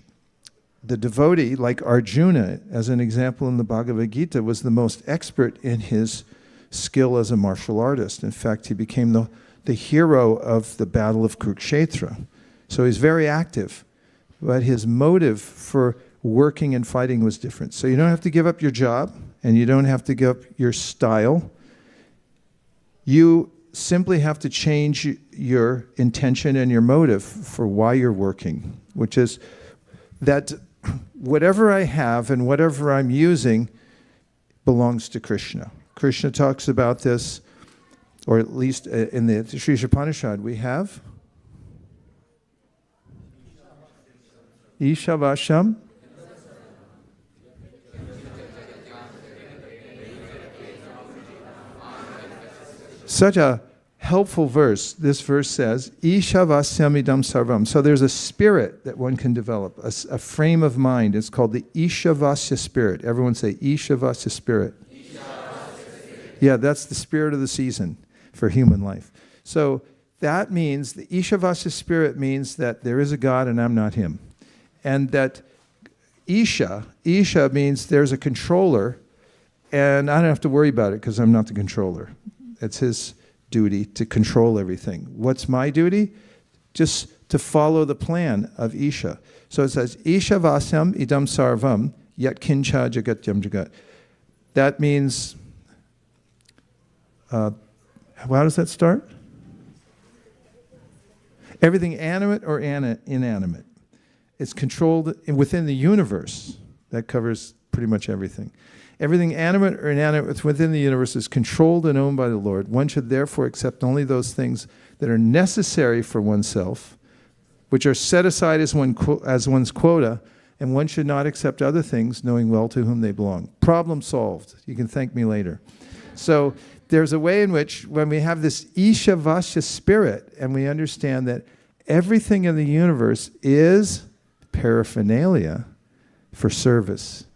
the devotee, like Arjuna, as an example in the Bhagavad-gītā, was the most expert in his skill as a martial artist. In fact, he became the hero of the Battle of Kurukshetra. So he's very active, but his motive for working and fighting was different. So you don't have to give up your job, and you don't have to give up your style. You simply have to change your intention and your motive for why you're working, which is that whatever I have and whatever I'm using belongs to Krishna. Krishna talks about this, or at least in the Sri Upanishad we have Ishavasham. Such a helpful verse. This verse says, Ishavasyamidam sarvam. So there's a spirit that one can develop, a frame of mind. It's called the Ishavasya spirit. Everyone say Ishavasya spirit. Yeah, that's the spirit of the season for human life. So that means, the Ishavasya spirit means that there is a God and I'm not him. And that Isha means there's a controller and I don't have to worry about it because I'm not the controller. It's his duty to control everything. What's my duty? Just to follow the plan of Isha. So it says, Isha vasyam idam sarvam yat kincha jagatyam jagat. That means, how does that start? Everything animate or inanimate. It's controlled within the universe. That covers pretty much everything. Everything animate or inanimate within the universe is controlled and owned by the Lord. One should therefore accept only those things that are necessary for oneself, which are set aside as one's quota, and one should not accept other things, knowing well to whom they belong. Problem solved. You can thank me later. So there's a way in which, when we have this Ishavasya spirit, and we understand that everything in the universe is paraphernalia for service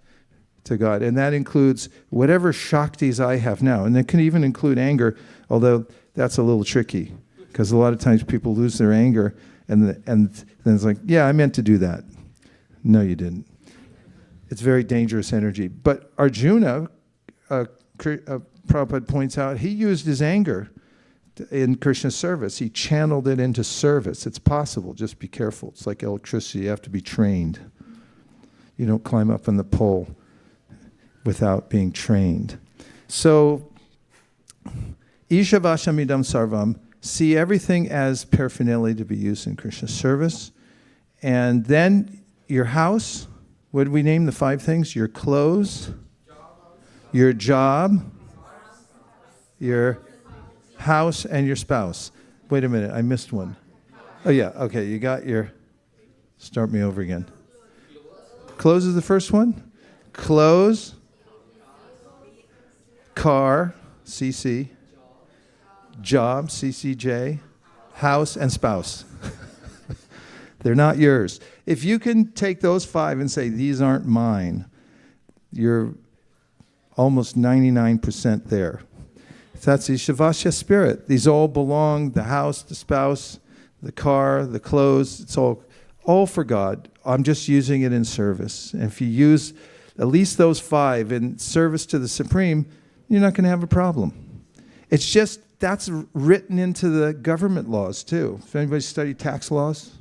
to God. And that includes whatever Shaktis I have now. And it can even include anger, although that's a little tricky, because a lot of times people lose their anger, and then it's like, yeah, I meant to do that. No, you didn't. It's very dangerous energy. But Arjuna, Prabhupada points out, he used his anger in Krishna's service. He channeled it into service. It's possible. Just be careful. It's like electricity. You have to be trained. You don't climb up on the pole without being trained. So Ishavashamidam sarvam. See everything as paraphernalia to be used in Krishna's service. And then your house, what did we name the 5 things? Your clothes, your job, your house, and your spouse. Wait a minute, I missed one. Oh yeah, okay, you got your, start me over again. Clothes is the first one. Clothes, car, CC, job, CCJ, house, and spouse. They're not yours. If you can take those 5 and say, these aren't mine, you're almost 99% there. That's the Shavasya spirit. These all belong, the house, the spouse, the car, the clothes, it's all for God. I'm just using it in service. And if you use at least those 5 in service to the Supreme, you're not going to have a problem. It's just, that's written into the government laws too. If anybody studied tax laws,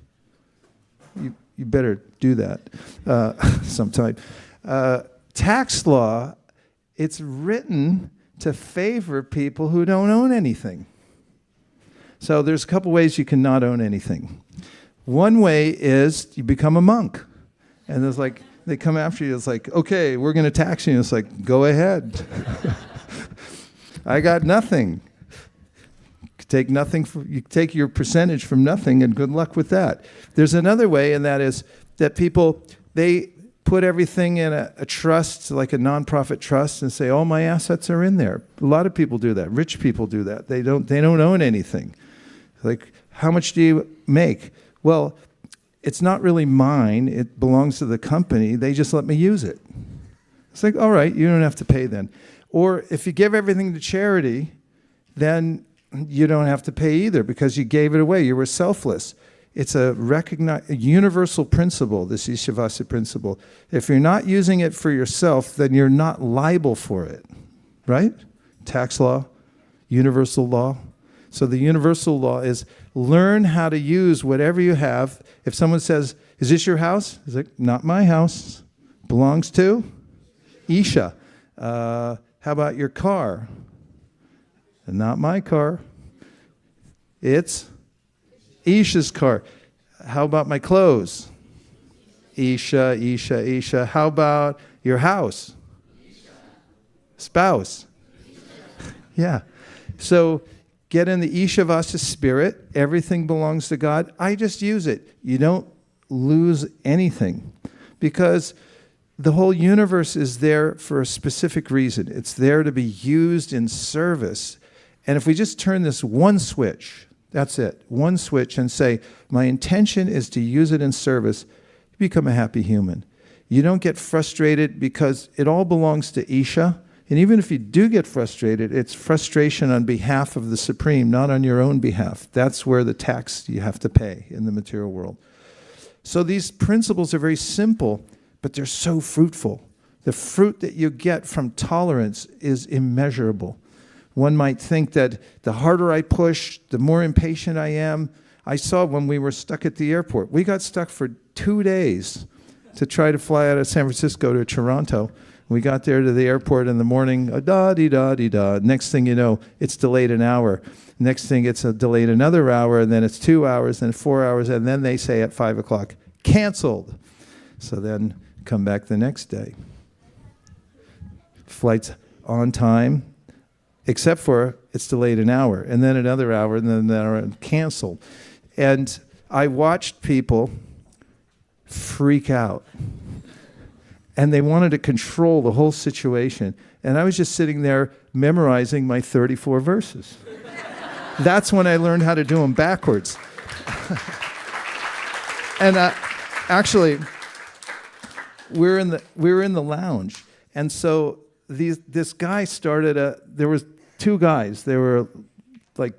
you better do that sometime. Tax law, it's written to favor people who don't own anything. So there's a couple ways you can not own anything. One way is you become a monk. And there's like, they come after you, it's like, okay, we're going to tax you. It's like, go ahead. I got nothing. Take nothing. You take your percentage from nothing, and good luck with that. There's another way, and that is that people, they put everything in a trust, like a nonprofit trust, and say, all my assets are in there. A lot of people do that. Rich people do that. They don't own anything. Like, how much do you make? Well, it's not really mine. It belongs to the company. They just let me use it. It's like, all right, you don't have to pay then. Or if you give everything to charity, then you don't have to pay either because you gave it away. You were selfless. It's a universal principle, this Ishavasya principle. If you're not using it for yourself, then you're not liable for it, right? Tax law, universal law. So the universal law is learn how to use whatever you have. If someone says, is this your house? It's like, not my house. Belongs to Isha. How about your car? Not my car. It's Isha's car. How about my clothes? Isha, Isha, Isha. How about your house? Spouse. Yeah. So get in the Ishavasya spirit. Everything belongs to God. I just use it. You don't lose anything because the whole universe is there for a specific reason. It's there to be used in service. And if we just turn this one switch, that's it, one switch, and say, my intention is to use it in service, you become a happy human. You don't get frustrated because it all belongs to Isha. And even if you do get frustrated, it's frustration on behalf of the Supreme, not on your own behalf. That's where the tax you have to pay in the material world. So these principles are very simple, but they're so fruitful. The fruit that you get from tolerance is immeasurable. One might think that the harder I push, the more impatient I am. I saw when we were stuck at the airport. We got stuck for 2 days to try to fly out of San Francisco to Toronto. We got there to the airport in the morning, da-dee-da-dee-da. Next thing you know, it's delayed an hour. Next thing, it's delayed another hour, and then it's 2 hours, then 4 hours, and then they say at 5 o'clock, canceled. So then come back the next day. Flight's on time, except for it's delayed an hour, and then another hour, and then another hour, canceled. And I watched people freak out. And they wanted to control the whole situation. And I was just sitting there memorizing my 34 verses. That's when I learned how to do them backwards. And actually, we were in the lounge. And so this guy started there was 2 guys. They were like,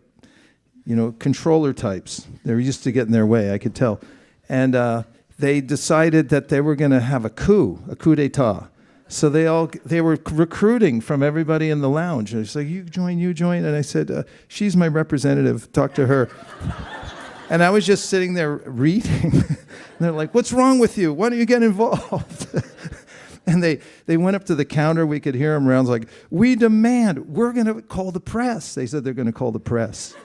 controller types. They were used to get in their way, I could tell. And they decided that they were going to have a coup d'etat. So they were recruiting from everybody in the lounge. And it's like, you join. And I said, she's my representative, talk to her. And I was just sitting there reading. And they're like, what's wrong with you? Why don't you get involved? And they went up to the counter. We could hear them around like, we demand, we're going to call the press. They said they're going to call the press.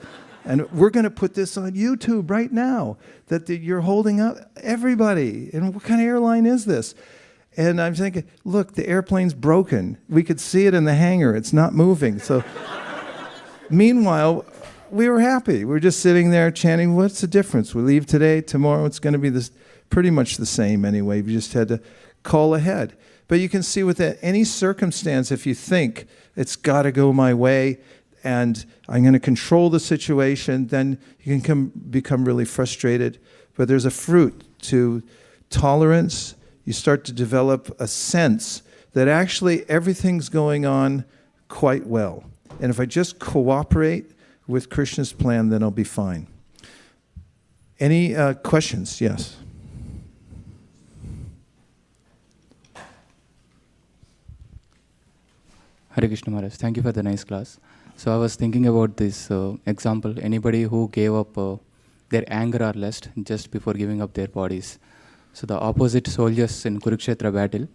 And we're going to put this on YouTube right now, that you're holding up everybody. And what kind of airline is this? And I'm thinking, look, the airplane's broken. We could see it in the hangar. It's not moving. So meanwhile, we were happy. We were just sitting there chanting, what's the difference? We leave today, tomorrow it's going to be pretty much the same anyway. We just had to call ahead. But you can see with any circumstance, if you think it's got to go my way and I'm going to control the situation, then you can become really frustrated. But there's a fruit to tolerance. You start to develop a sense that actually everything's going on quite well. And if I just cooperate with Krishna's plan, then I'll be fine. Any questions? Yes. Hare Krishna Maharaj, thank you for the nice class. So I was thinking about this example, anybody who gave up their anger or lust just before giving up their bodies. So the opposite soldiers in Kurukshetra battle,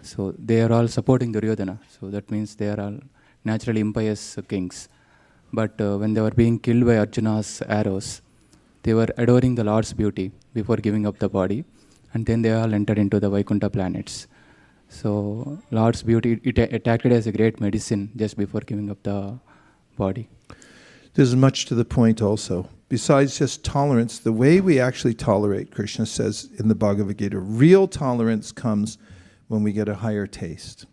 so they are all supporting Duryodhana. So that means they are all naturally impious kings. But when they were being killed by Arjuna's arrows, they were adoring the Lord's beauty before giving up the body. And then they all entered into the Vaikuntha planets. So Lord's beauty, it acted as a great medicine just before giving up the body. There's much to the point also. Besides just tolerance, the way we actually tolerate, Krishna says in the Bhagavad-gītā, real tolerance comes when we get a higher taste.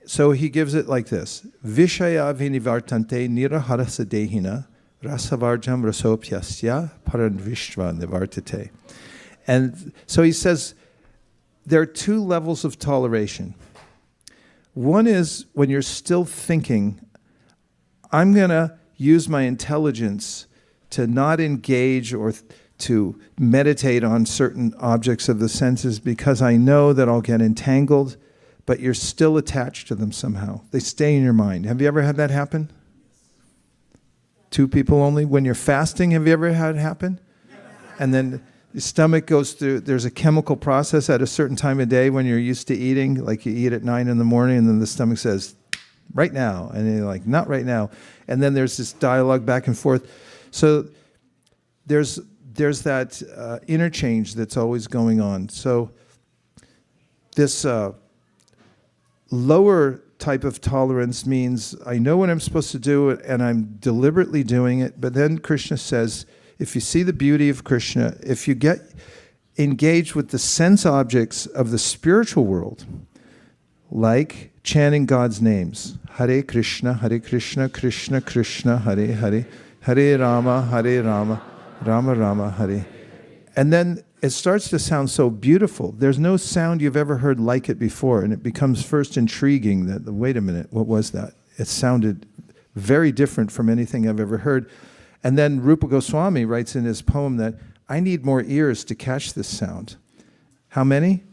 So he gives it like this. Vishaya vinivartante niraharasa dehina rasavarjam rasopyasya paranvishva nivartate. And so he says, there are two levels of toleration. One is when you're still thinking, I'm going to use my intelligence to not engage or to meditate on certain objects of the senses because I know that I'll get entangled, but you're still attached to them somehow. They stay in your mind. Have you ever had that happen? Two people only? When you're fasting, have you ever had it happen? And then the stomach goes through, there's a chemical process at a certain time of day when you're used to eating, like you eat at 9 in the morning, and then the stomach says, right now. And you're like, not right now. And then there's this dialogue back and forth. So there's that interchange that's always going on. So this lower type of tolerance means I know what I'm supposed to do and I'm deliberately doing it. But then Krishna says, if you see the beauty of Krishna, if you get engaged with the sense objects of the spiritual world, like chanting God's names, Hare Krishna, Krishna Krishna, Hare Hare, Hare Rama, Rama Rama, Hare. And then it starts to sound so beautiful. There's no sound you've ever heard like it before, and it becomes first intriguing that, wait a minute, what was that? It sounded very different from anything I've ever heard. And then Rupa Goswami writes in his poem that I need more ears to catch this sound. How many?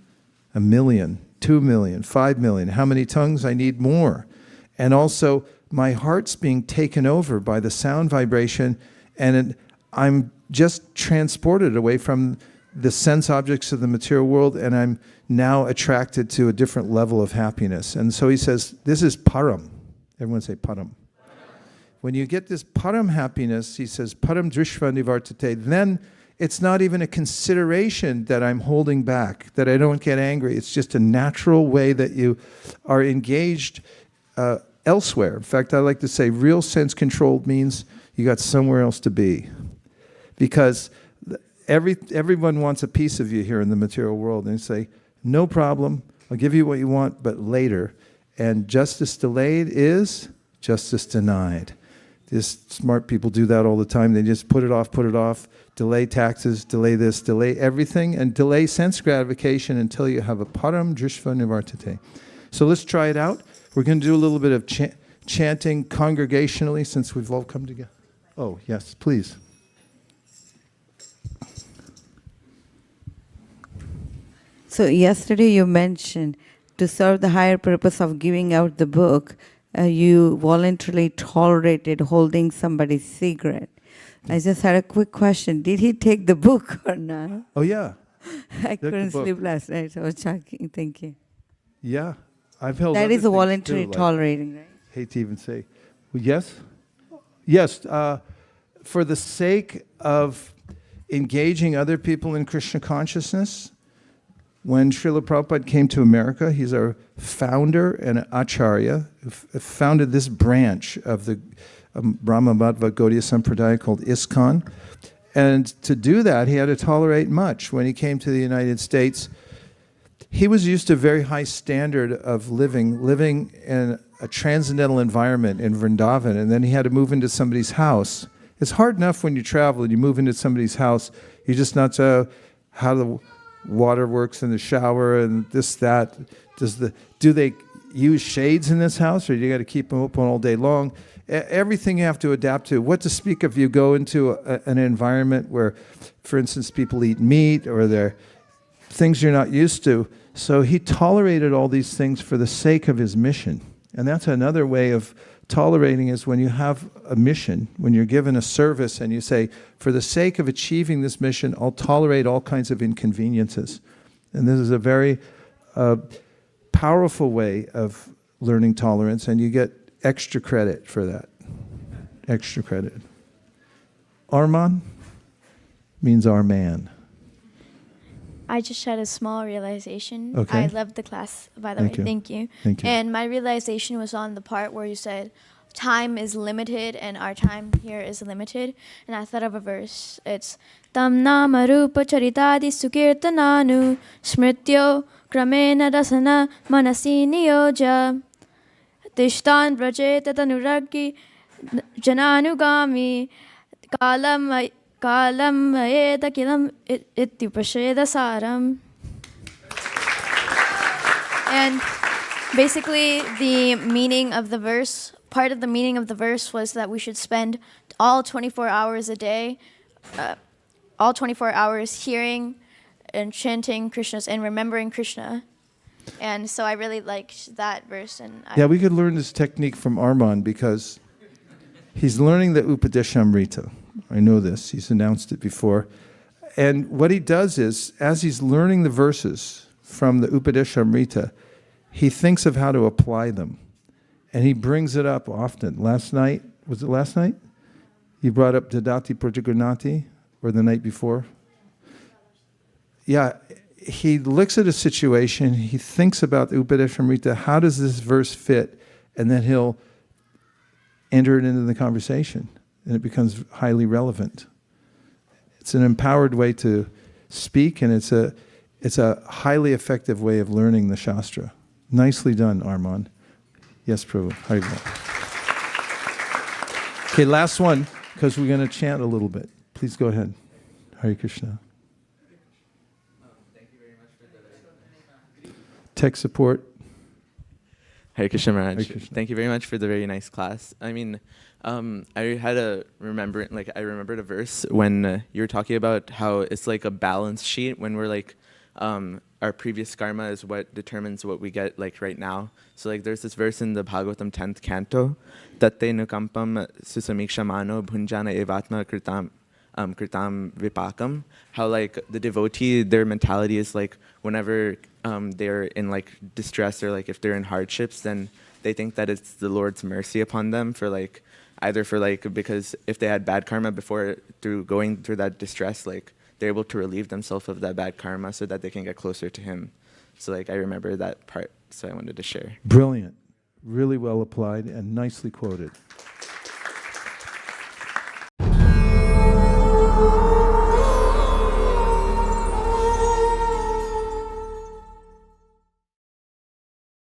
1 million, 2 million, 5 million. How many tongues? I need more. And also, my heart's being taken over by the sound vibration, and I'm just transported away from the sense objects of the material world, and I'm now attracted to a different level of happiness. And so he says, this is param. Everyone say param. When you get this param happiness, he says, param drishva nivartate, then it's not even a consideration that I'm holding back, that I don't get angry. It's just a natural way that you are engaged elsewhere. In fact, I like to say real sense controlled means you got somewhere else to be. Because everyone wants a piece of you here in the material world. And you say, no problem, I'll give you what you want, but later. And justice delayed is justice denied. These smart people do that all the time. They just put it off, delay taxes, delay this, delay everything, and delay sense gratification until you have a param drishva nivartate. So let's try it out. We're going to do a little bit of chanting congregationally since we've all come together. Oh, yes, please. So yesterday you mentioned to serve the higher purpose of giving out the book, you voluntarily tolerated holding somebody's cigarette. I just had a quick question. Did he take the book or not? Oh, yeah. I couldn't sleep last night, so I was checking. Thank you. Yeah, I've held. That other is a things voluntary too, like- tolerating, right? hate to even say. Well, yes? Yes. For the sake of engaging other people in Krishna consciousness, when Srila Prabhupada came to America, he's our founder and an acharya, who founded this branch of the Brahma Madhva Gaudiya Sampradaya called ISKCON. And to do that, he had to tolerate much. When he came to the United States, he was used to a very high standard of living in a transcendental environment in Vrindavan, and then he had to move into somebody's house. It's hard enough when you travel and you move into somebody's house, you just not know how the water works in the shower and this, that. Do they use shades in this house, or you got to keep them open all day long? Everything you have to adapt to. What to speak of you go into an environment where, for instance, people eat meat or they're things you're not used to. So he tolerated all these things for the sake of his mission. And that's another way of tolerating, is when you have a mission, when you're given a service and you say, for the sake of achieving this mission, I'll tolerate all kinds of inconveniences. And this is a very powerful way of learning tolerance, and you get extra credit for that. Extra credit. Arman means our man. I just had a small realization. Okay. I loved the class, by the Thank way. you. Thank you. Thank you. And my realization was on the part where you said time is limited and our time here is limited. And I thought of a verse. It's Tam nama rupa charitadi sukirtananu smrityo kramena rasana manasi niyoja tishtan brajeta tanuragi jananugami kalam mayeda kilam ityupasheda saram. And basically the meaning of the verse, part of the meaning of the verse was that we should spend all 24 hours a day, all 24 hours hearing and chanting Krishna's and remembering Krishna. And so I really liked that verse. And Yeah, we could learn this technique from Arman because he's learning the Upadeshamrita. I know this. He's announced it before. And what he does is, as he's learning the verses from the Upadeshamrita, he thinks of how to apply them. And he brings it up often. Last night, was it last night? You brought up Dadati Prajaganati, or the night before? Yeah, he looks at a situation, he thinks about the Upadeshamrita, how does this verse fit? And then he'll enter it into the conversation, and it becomes highly relevant. It's an empowered way to speak, and it's a highly effective way of learning the Shastra. Nicely done, Arman. Yes, Prabhu. Haribol. Okay, last one, because we're going to chant a little bit. Please go ahead. Hare Krishna. Thank you very much for the Tech support. Hare Krishna Maharaj. Hare Krishna. Thank you very much for the very nice class. I mean, I had a I remembered a verse when you were talking about how it's like a balance sheet when we're like, our previous karma is what determines what we get like right now. So like there's this verse in the Bhagavatam 10th canto, Tatte nukampam susamikṣamano bhunjana evatma kritam vipakam, how like the devotee, their mentality is like whenever they're in like distress or like if they're in hardships, then they think that it's the Lord's mercy upon them for like either for like because if they had bad karma before through going through that distress, like they're able to relieve themselves of that bad karma so that they can get closer to him. So like I remember that part, so I wanted to share. Brilliant. Really well applied and nicely quoted.